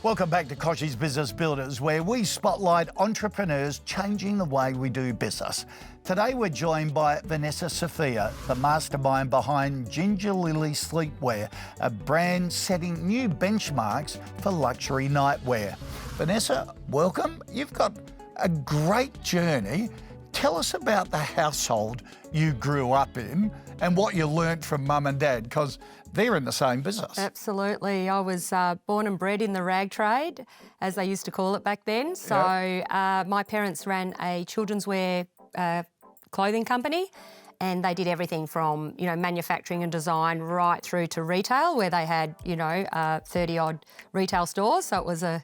Welcome back to Kochie's Business Builders, where we spotlight entrepreneurs changing the way we do business. Today we're joined by Vanessa Sofia, the mastermind behind Gingerlilly Sleepwear, a brand setting new benchmarks for luxury nightwear. Vanessa, welcome. You've got a great journey. Tell us about the household you grew up in and what you learnt from mum and dad, because they're in the same business. Absolutely. I was born and bred in the rag trade, as they used to call it back then. So my parents ran a children's wear clothing company, and they did everything from, manufacturing and design right through to retail, where they had, 30-odd retail stores. So it was a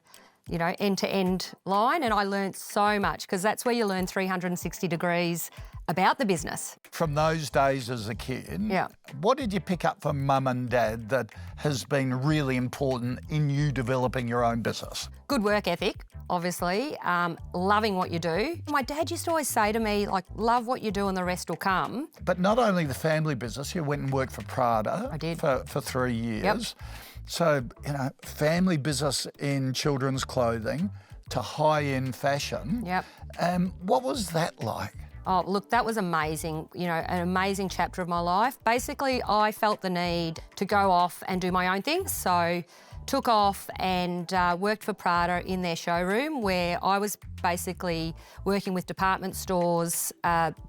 end-to-end line, and I learnt so much, because that's where you learn 360 degrees about the business. From those days as a kid, what did you pick up from mum and dad that has been really important in you developing your own business? Good work ethic, obviously, loving what you do. My dad used to always say to me, love what you do and the rest will come. But not only the family business, you went and worked for Prada. I did. For 3 years. Yep. So, family business in children's clothing to high-end fashion. Yep. What was that like? Oh, look, that was amazing, an amazing chapter of my life. Basically, I felt the need to go off and do my own thing. So took off and worked for Prada in their showroom, where I was basically working with department stores,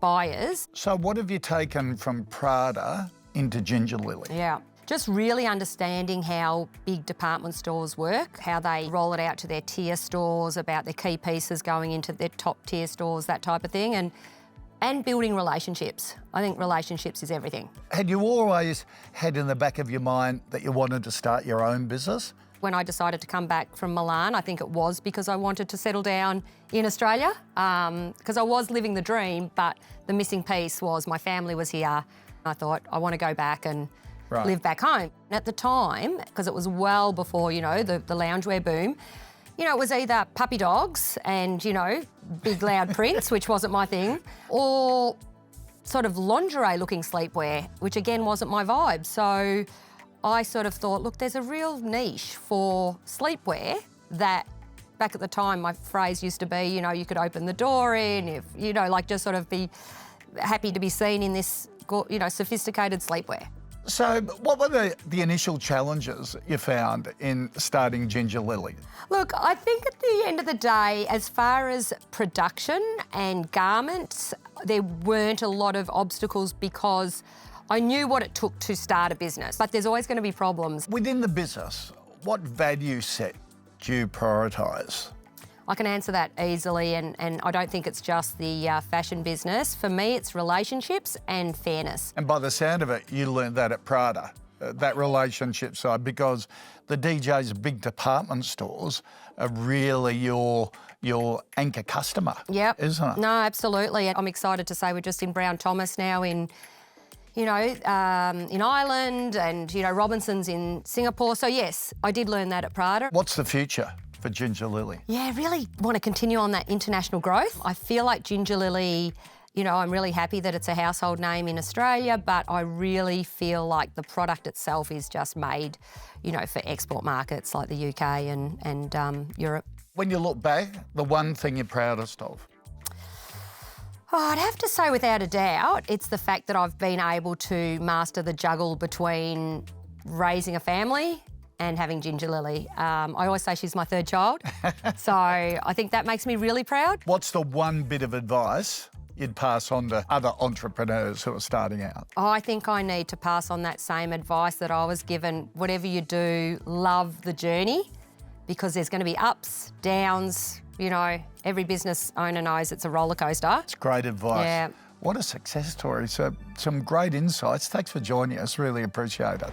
buyers. So what have you taken from Prada into Gingerlilly? Yeah. Just really understanding how big department stores work, how they roll it out to their tier stores, about their key pieces going into their top tier stores, that type of thing, and building relationships. I think relationships is everything. Had you always had in the back of your mind that you wanted to start your own business? When I decided to come back from Milan, I think it was because I wanted to settle down in Australia, because I was living the dream, but the missing piece was my family was here. I thought, I want to go back and live back home. At the time, because it was well before, the loungewear boom, it was either puppy dogs and, big loud prints, which wasn't my thing, or sort of lingerie-looking sleepwear, which again wasn't my vibe. So I sort of thought, look, there's a real niche for sleepwear that, back at the time, my phrase used to be, you could open the door in, if, just sort of be happy to be seen in this, sophisticated sleepwear. So what were the initial challenges you found in starting Gingerlilly? Look, I think at the end of the day, as far as production and garments, there weren't a lot of obstacles, because I knew what it took to start a business, but there's always going to be problems. Within the business, what value set do you prioritise? I can answer that easily, and I don't think it's just the fashion business. For me, it's relationships and fairness. And by the sound of it, you learned that at Prada, that relationship side, because the DJs, big department stores, are really your anchor customer, isn't it? No, absolutely. I'm excited to say we're just in Brown Thomas now in Ireland, and, Robinson's in Singapore. So yes, I did learn that at Prada. What's the future for Gingerlilly? Yeah, I really want to continue on that international growth. I feel like Gingerlilly, I'm really happy that it's a household name in Australia, but I really feel like the product itself is just made, for export markets like the UK and Europe. When you look back, the one thing you're proudest of? Oh, I'd have to say, without a doubt, it's the fact that I've been able to master the juggle between raising a family and having Gingerlilly. I always say she's my third child, so I think that makes me really proud. What's the one bit of advice you'd pass on to other entrepreneurs who are starting out? I think I need to pass on that same advice that I was given. Whatever you do, love the journey, because there's going to be ups, downs. Every business owner knows it's a roller coaster. It's great advice. Yeah. What a success story. So some great insights. Thanks for joining us. Really appreciate it.